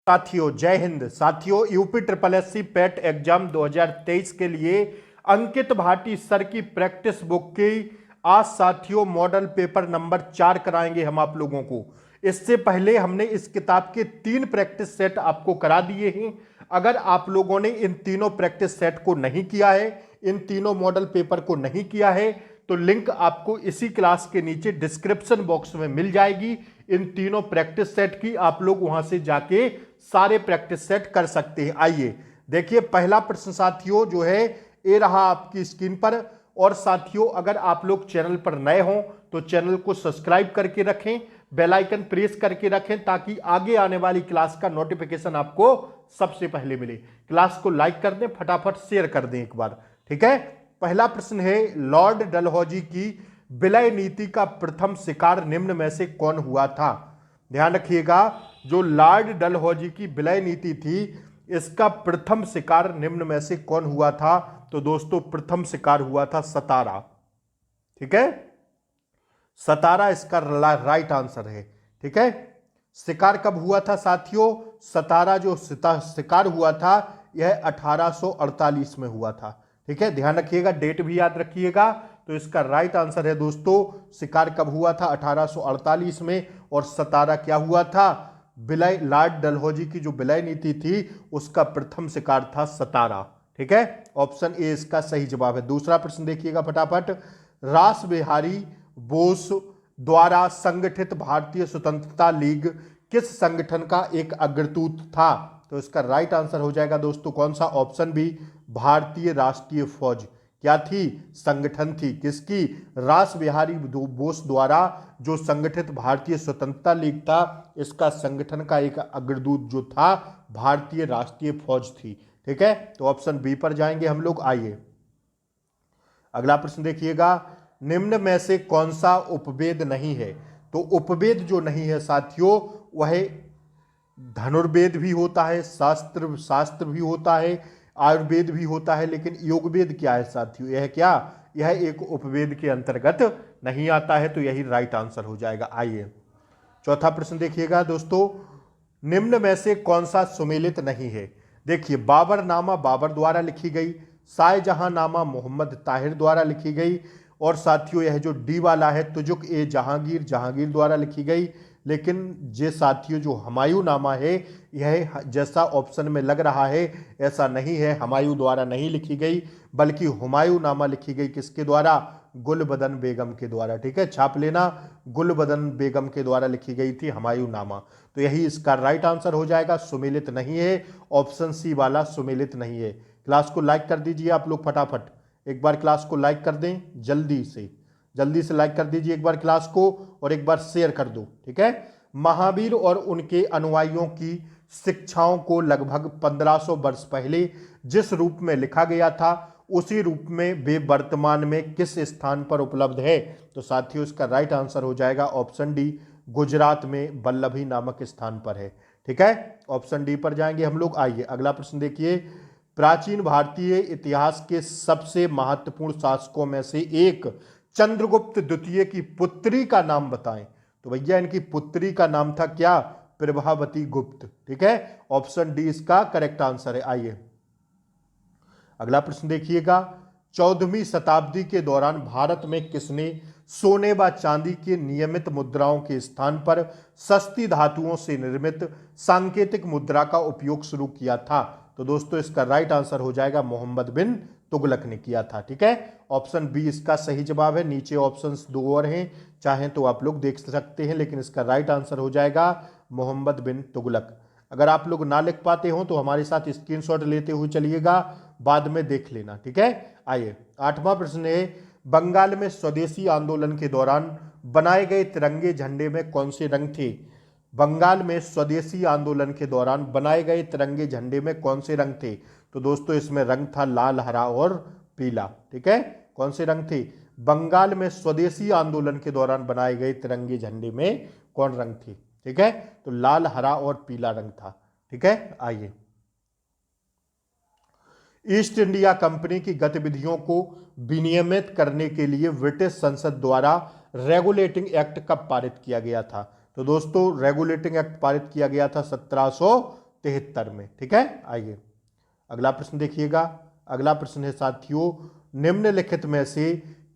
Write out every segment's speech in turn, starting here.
साथियों जय हिंद। साथियों यूपी ट्रिपल एससी पेट एग्जाम 2023 के लिए अंकित भाटी सर की प्रैक्टिस बुक की आज साथियों मॉडल पेपर नंबर 4 कराएंगे हम आप लोगों को। इससे पहले हमने इस किताब के 3 प्रैक्टिस सेट आपको करा दिए हैं। अगर आप लोगों ने इन तीनों प्रैक्टिस सेट को नहीं किया है, इन तीनों मॉडल पेपर को नहीं किया है, तो लिंक आपको इसी क्लास के नीचे डिस्क्रिप्शन बॉक्स में मिल जाएगी। इन तीनों प्रैक्टिस सेट की आप लोग वहां से जाके सारे प्रैक्टिस सेट कर सकते हैं। आइए देखिए पहला प्रश्न साथियों जो है ये रहा आपकी स्क्रीन पर। और साथियों अगर आप लोग चैनल पर नए हों तो चैनल को सब्सक्राइब करके रखें, बेल आइकन प्रेस करके रखें ताकि आगे आने वाली क्लास का नोटिफिकेशन आपको सबसे पहले मिले। क्लास को लाइक कर दें, फटाफट शेयर कर दें एक बार, ठीक है। पहला प्रश्न है लॉर्ड डलहौजी की विलय नीति का प्रथम शिकार निम्न में से कौन हुआ था। ध्यान रखिएगा जो लॉर्ड डलहौजी की विलय नीति थी इसका प्रथम शिकार निम्न में से कौन हुआ था। तो दोस्तों प्रथम शिकार हुआ था सतारा, ठीक है। सतारा इसका राइट आंसर है, ठीक है। शिकार कब हुआ था साथियों? सतारा जो शिकार हुआ था यह 1848 में हुआ था, ठीक है। ध्यान रखिएगा, डेट भी याद रखिएगा। तो इसका राइट आंसर है दोस्तों शिकार कब हुआ था? 1848 में। और सतारा क्या हुआ था? विलय, लॉर्ड डलहौजी की जो विलय नीति थी उसका प्रथम शिकार था सतारा, ठीक है। ऑप्शन ए इसका सही जवाब है। दूसरा प्रश्न देखिएगा फटाफट। रास बिहारी बोस द्वारा संगठित भारतीय स्वतंत्रता लीग किस संगठन का एक अग्रदूत था? तो इसका राइट आंसर हो जाएगा दोस्तों कौन सा? ऑप्शन बी, भारतीय राष्ट्रीय फौज। क्या थी? संगठन थी किसकी? रास बिहारी बोस द्वारा जो संगठित भारतीय स्वतंत्रता लीग था इसका संगठन का एक अग्रदूत जो था भारतीय राष्ट्रीय फौज थी, ठीक है। तो ऑप्शन बी पर जाएंगे हम लोग। आइए अगला प्रश्न देखिएगा। निम्न में से कौन सा उपवेद नहीं है? तो उपवेद जो नहीं है साथियों वह धनुर्वेद भी होता है, शास्त्र भी होता है, आयुर्वेद भी होता है, लेकिन योगवेद क्या है साथियों? यह क्या? यह एक उपवेद के अंतर्गत नहीं आता है, तो यही राइट आंसर हो जाएगा। आइए चौथा प्रश्न देखिएगा दोस्तों। निम्न में से कौन सा सुमेलित नहीं है? देखिए बाबरनामा बाबर द्वारा लिखी गई, शाहजहांनामा मोहम्मद ताहिर द्वारा लिखी गई, और साथियों यह जो डी वाला है तुजुक ए जहांगीर जहांगीर द्वारा लिखी गई। लेकिन ये साथियों जो हुमायूं नामा है यह जैसा ऑप्शन में लग रहा है ऐसा नहीं है, हुमायूं द्वारा नहीं लिखी गई बल्कि हुमायूं नामा लिखी गई किसके द्वारा? गुलबदन बेगम के द्वारा, ठीक है। छाप लेना, गुलबदन बेगम के द्वारा लिखी गई थी हुमायूं नामा। तो यही इसका राइट आंसर हो जाएगा, सुमेलित नहीं है। ऑप्शन सी वाला सुमेलित नहीं है। क्लास को लाइक कर दीजिए आप लोग फटाफट, एक बार क्लास को लाइक कर दें, जल्दी से लाइक कर दीजिए एक बार क्लास को और एक बार शेयर कर दो, ठीक है। महावीर और उनके अनुयायियों की शिक्षाओं को लगभग 1500 वर्ष पहले जिस रूप में लिखा गया था उसी रूप में वे वर्तमान में किस स्थान पर उपलब्ध है? तो साथियों इसका राइट आंसर हो जाएगा ऑप्शन डी, गुजरात में वल्लभी नामक स्थान पर है, ठीक है। ऑप्शन डी पर जाएंगे हम लोग। आइए अगला प्रश्न देखिए। प्राचीन भारतीय इतिहास के सबसे महत्वपूर्ण शासकों में से एक चंद्रगुप्त द्वितीय की पुत्री का नाम बताएं। तो भैया इनकी पुत्री का नाम था क्या? प्रभावती गुप्त, ठीक है। ऑप्शन डी इसका करेक्ट आंसर है। आइए अगला प्रश्न देखिएगा। 14वीं शताब्दी के दौरान भारत में किसने सोने व चांदी के नियमित मुद्राओं के स्थान पर सस्ती धातुओं से निर्मित सांकेतिक मुद्रा का उपयोग शुरू किया था? तो दोस्तों इसका राइट आंसर हो जाएगा मोहम्मद बिन तुगलक ने किया था, ठीक है। ऑप्शन बी इसका सही जवाब है। नीचे ऑप्शंस 2 और हैं, चाहें तो आप लोग देख सकते हैं, लेकिन इसका राइट आंसर हो जाएगा मोहम्मद बिन तुगलक। अगर आप लोग ना लिख पाते हो तो हमारे साथ स्क्रीनशॉट लेते हुए चलिएगा, बाद में देख लेना, ठीक है। आइए 8वां प्रश्न है। बंगाल में स्वदेशी आंदोलन के दौरान बनाए गए तिरंगे झंडे में कौन से रंग थे? बंगाल में स्वदेशी आंदोलन के दौरान बनाए गए तिरंगे झंडे में कौन से रंग थे? तो दोस्तों इसमें रंग था लाल, हरा और पीला, ठीक है। कौन से रंग थे? बंगाल में स्वदेशी आंदोलन के दौरान बनाए गए तिरंगे झंडे में कौन रंग थे? ठीक है, तो लाल, हरा और पीला रंग था, ठीक है। आइए ईस्ट इंडिया कंपनी की गतिविधियों को विनियमित करने के लिए ब्रिटिश संसद द्वारा रेगुलेटिंग एक्ट कब पारित किया गया था? तो दोस्तों रेगुलेटिंग एक्ट पारित किया गया था 1973 में। ठीक है, आइए अगला प्रश्न देखिएगा। अगला प्रश्न है साथियों, निम्नलिखित में से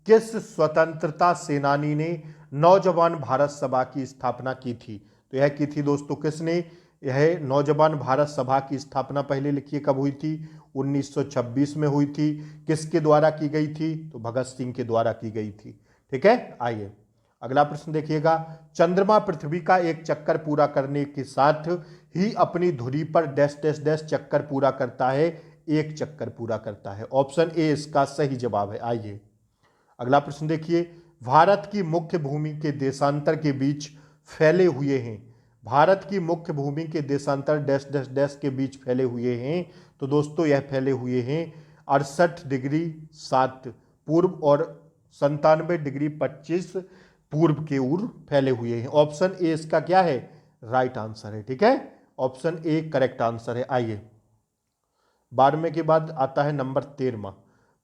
किस स्वतंत्रता सेनानी ने नौजवान भारत सभा की स्थापना की थी? तो यह की थी दोस्तों किसने? यह नौजवान भारत सभा की स्थापना पहले लिखिए कब हुई थी? 1926 में हुई थी। किसके द्वारा की गई थी? तो भगत सिंह के द्वारा की गई थी। ठीक है, आइए अगला प्रश्न देखिएगा। चंद्रमा पृथ्वी का एक चक्कर पूरा करने के साथ ही अपनी धुरी पर डैश डैश डैश चक्कर पूरा करता है, एक चक्कर पूरा करता है। ऑप्शन ए इसका सही जवाब है। आइए अगला प्रश्न देखिए। भारत की मुख्य भूमि के देशांतर के बीच फैले हुए हैं। भारत की मुख्य भूमि के देशांतर डैश डैश डैश के बीच फैले हुए हैं। तो दोस्तों यह फैले हुए हैं 68 डिग्री 7 पूर्व और 97 डिग्री 25 पूर्व के ओर फैले हुए हैं। ऑप्शन ए इसका क्या है? राइट आंसर है। ठीक है, ऑप्शन ए करेक्ट आंसर है। आइए 12वें के बाद आता है नंबर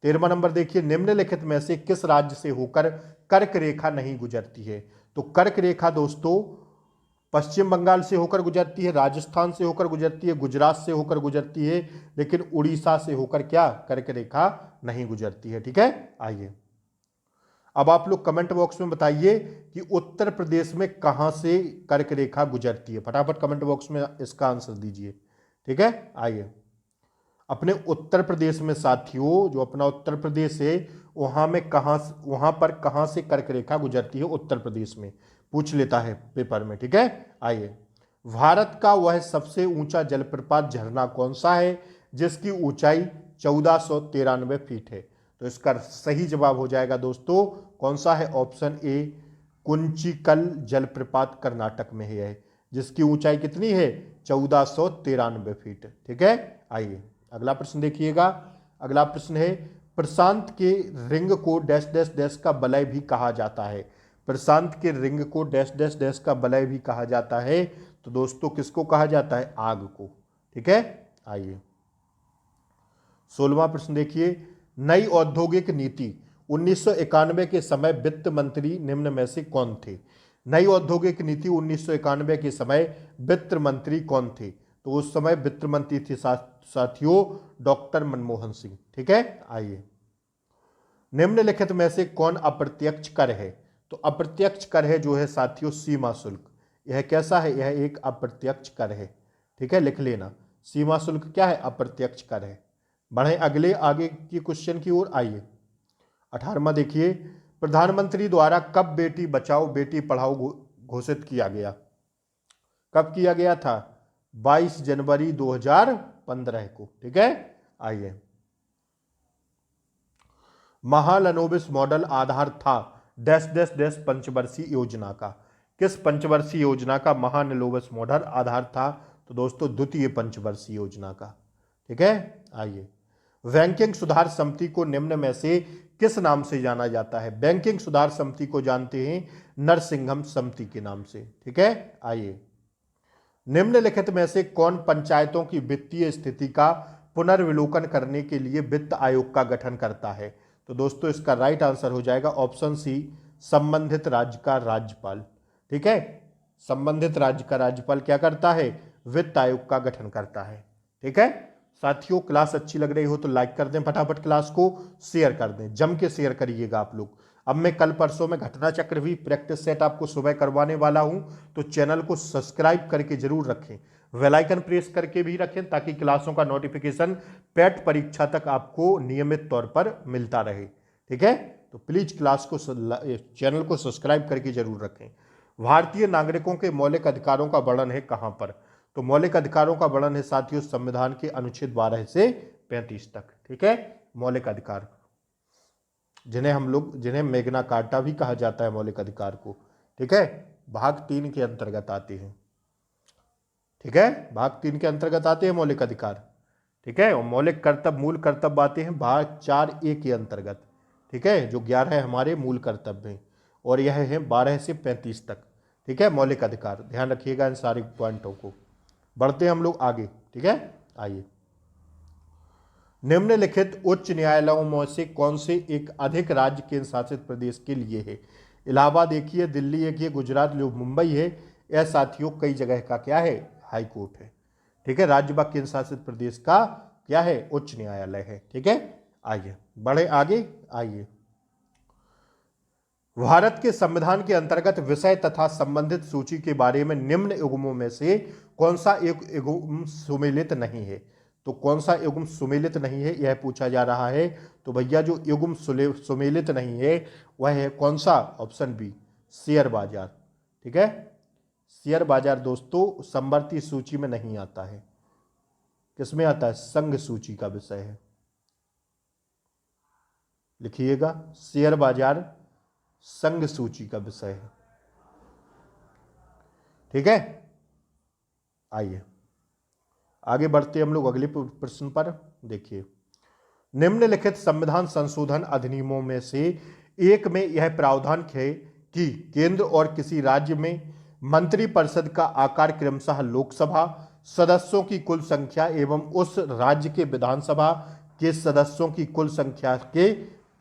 13वां नंबर देखिए। निम्नलिखित में से किस राज्य से होकर कर्क रेखा नहीं गुजरती है? तो कर्क रेखा दोस्तों पश्चिम बंगाल से होकर गुजरती है, राजस्थान से होकर गुजरती है, गुजरात से होकर गुजरती है, लेकिन उड़ीसा से होकर क्या कर्क रेखा नहीं गुजरती है। ठीक है, आइए अब आप लोग कमेंट बॉक्स में बताइए कि उत्तर प्रदेश में कहां से कर्क रेखा गुजरती है। फटाफट कमेंट बॉक्स में इसका आंसर दीजिए। ठीक है, आइए अपने उत्तर प्रदेश में साथियों, जो अपना उत्तर प्रदेश है वहां पर कहां से कर्क रेखा गुजरती है? उत्तर प्रदेश में पूछ लेता है पेपर में। ठीक है, आइए भारत का वह सबसे ऊंचा जलप्रपात झरना कौन सा है जिसकी ऊंचाई 1493 फीट है? तो इसका सही जवाब हो जाएगा दोस्तों कौन सा है? ऑप्शन ए कुंचिकल जलप्रपात कर्नाटक में है, जिसकी ऊंचाई कितनी है? 1493 फीट। ठीक है, आइए अगला प्रश्न देखिएगा। अगला प्रश्न है, प्रशांत के रिंग को डैश डैश डैश का वलय भी कहा जाता है। प्रशांत के रिंग को डैश डैश डैश का वलय भी कहा जाता है। तो दोस्तों किसको कहा जाता है? आग को। ठीक है, आइए 16वां प्रश्न देखिए। नई औद्योगिक नीति 1991 के समय वित्त मंत्री निम्न में से कौन थे? नई औद्योगिक नीति 1991 के समय वित्त मंत्री कौन थे? तो उस समय वित्त मंत्री थे साथियों डॉक्टर मनमोहन सिंह। ठीक है, आइए निम्नलिखित में से कौन अप्रत्यक्ष कर है? तो अप्रत्यक्ष कर है जो है साथियों सीमा शुल्क। यह कैसा है? यह एक अप्रत्यक्ष कर है। ठीक है, लिख लेना सीमा शुल्क क्या है? अप्रत्यक्ष कर है। बढ़े अगले आगे की क्वेश्चन की ओर। आइए 18वां देखिए। प्रधानमंत्री द्वारा कब बेटी बचाओ बेटी पढ़ाओ घोषित किया गया? कब किया गया था? 22 जनवरी 2015 को। ठीक है, आइए महालनोबिस मॉडल आधार था डैश डैश डैश पंचवर्षीय योजना का। किस पंचवर्षीय योजना का महालनोबिस मॉडल आधार था? तो दोस्तों द्वितीय पंचवर्षीय योजना का। ठीक है, आइए बैंकिंग सुधार समिति को निम्न में से किस नाम से जाना जाता है? बैंकिंग सुधार समिति को जानते हैं नरसिंघम समिति के नाम से। ठीक है, आइए निम्नलिखित में से कौन पंचायतों की वित्तीय स्थिति का पुनर्विलोकन करने के लिए वित्त आयोग का गठन करता है? तो दोस्तों इसका राइट आंसर हो जाएगा ऑप्शन सी संबंधित राज्य का राज्यपाल। ठीक है, संबंधित राज्य का राज्यपाल क्या करता है? वित्त आयोग का गठन करता है। ठीक है साथियों, क्लास अच्छी लग रही हो तो लाइक कर दें, फटाफट क्लास को शेयर कर दें, जम के शेयर करिएगा आप लोग। अब मैं कल परसों में घटना चक्र भी प्रैक्टिस सेट आपको सुबह करवाने वाला हूं, तो चैनल को सब्सक्राइब करके जरूर रखें, बेल आइकन प्रेस करके भी रखें ताकि क्लासों का नोटिफिकेशन पेट परीक्षा तक आपको नियमित तौर पर मिलता रहे। ठीक है, तो प्लीज क्लास को चैनल को सब्सक्राइब करके जरूर रखें। भारतीय नागरिकों के मौलिक अधिकारों का वर्णन है कहां पर? तो मौलिक अधिकारों का वर्णन है साथियों संविधान के अनुच्छेद 12 से 35 तक। ठीक है, मौलिक अधिकार जिन्हें मैग्ना कार्टा भी कहा जाता है मौलिक अधिकार को। ठीक है, भाग 3 के अंतर्गत आते हैं। ठीक है, भाग 3 के अंतर्गत आते हैं मौलिक अधिकार। ठीक है, और मौलिक कर्तव्य मूल कर्तव्य आते हैं भाग 4A के अंतर्गत। ठीक है, जो 11 है हमारे मूल कर्तव्य हैं और यह है 12 से 35 तक। ठीक है, मौलिक अधिकार ध्यान रखिएगा इन सारे पॉइंटों को। बढ़ते हैं हम लोग आगे। ठीक है, आइए निम्नलिखित उच्च न्यायालयों में से कौन से एक अधिक राज्य केंद्र शासित प्रदेश के लिए है? इलाहाबाद एक ही है, दिल्ली एक ही है, गुजरात जो मुंबई है, यह साथियों कई जगह का क्या है? हाई कोर्ट है। ठीक है, राज्य व केंद्र शासित प्रदेश का क्या है, उच्च न्यायालय है। ठीक है, आइए बढ़े आगे। आइए, भारत के संविधान के अंतर्गत विषय तथा संबंधित सूची के बारे में निम्न युग्मों में से कौन सा एक युग्म सुमेलित नहीं है। तो कौन सा युग्म सुमेलित नहीं है यह पूछा जा रहा है। तो भैया जो युग्म सुमेलित नहीं है वह है कौन सा, ऑप्शन बी, शेयर बाजार। ठीक है, शेयर बाजार दोस्तों समवर्ती सूची में नहीं आता है। किसमें आता है, संघ सूची का विषय है। लिखिएगा, शेयर बाजार संघ सूची का विषय है। ठीक है, आइए आगे बढ़ते हम लोग अगले प्रश्न पर। देखिए, निम्नलिखित संविधान संशोधन अधिनियमों में से एक में यह प्रावधान है कि केंद्र और किसी राज्य में मंत्रिपरिषद का आकार क्रमशः लोकसभा सदस्यों की कुल संख्या एवं उस राज्य के विधानसभा के सदस्यों की कुल संख्या के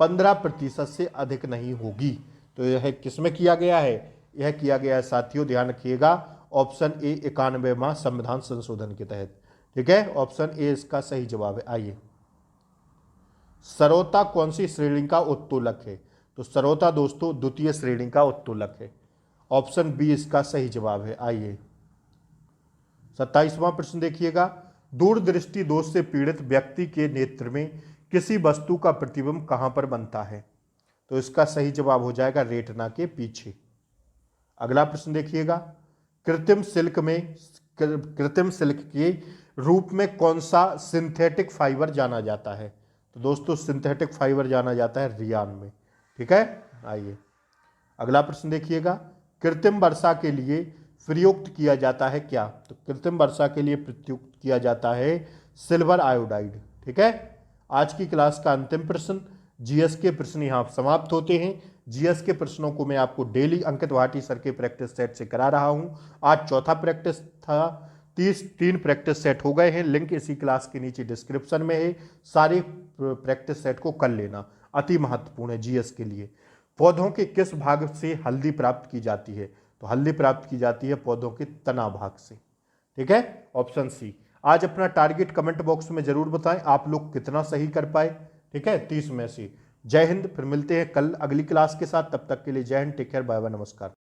15% से अधिक नहीं होगी। तो यह किसमें किया गया है, यह किया गया है साथियों, ध्यान रखिएगा, ऑप्शन ए 91वां संविधान संशोधन के तहत। ठीक है, ऑप्शन ए इसका सही जवाब है। आइए, सरोता कौन सी श्रेणी का उत्तोलक है। तो सरोता दोस्तों द्वितीय श्रेणी का उत्तोलक है। ऑप्शन बी इसका सही जवाब है। आइए, 27वां प्रश्न देखिएगा, दूरदृष्टि दोष से पीड़ित व्यक्ति के नेत्र में किसी वस्तु का प्रतिबिंब कहां पर बनता है। तो इसका सही जवाब हो जाएगा रेटिना के पीछे। अगला प्रश्न देखिएगा, कृत्रिम सिल्क के रूप में कौन सा सिंथेटिक फाइबर जाना जाता है। तो दोस्तों सिंथेटिक फाइबर जाना जाता है रियान में। ठीक है, आइए अगला प्रश्न देखिएगा, कृत्रिम वर्षा के लिए प्रयुक्त किया जाता है क्या। तो कृत्रिम वर्षा के लिए प्रयुक्त किया जाता है सिल्वर आयोडाइड। ठीक है, आज की क्लास का अंतिम प्रश्न, जीएस के प्रश्न यहाँ समाप्त होते हैं। जीएस के प्रश्नों को मैं आपको डेली अंकित भाटी सर के प्रैक्टिस सेट से करा रहा हूँ। आज चौथा प्रैक्टिस था, 3 प्रैक्टिस सेट हो गए हैं। लिंक इसी क्लास के नीचे डिस्क्रिप्शन में है। सारे प्रैक्टिस सेट को कर लेना, अति महत्वपूर्ण है जीएस के लिए। पौधों के किस भाग से हल्दी प्राप्त की जाती है। तो हल्दी प्राप्त की जाती है पौधों के तना भाग से। ठीक है, ऑप्शन सी। आज अपना टारगेट कमेंट बॉक्स में जरूर बताएं आप लोग कितना सही कर पाए। ठीक है, 30 में से। जय हिंद, फिर मिलते हैं कल अगली क्लास के साथ। तब तक के लिए जय हिंद, टेक केयर, बाय बाय, नमस्कार।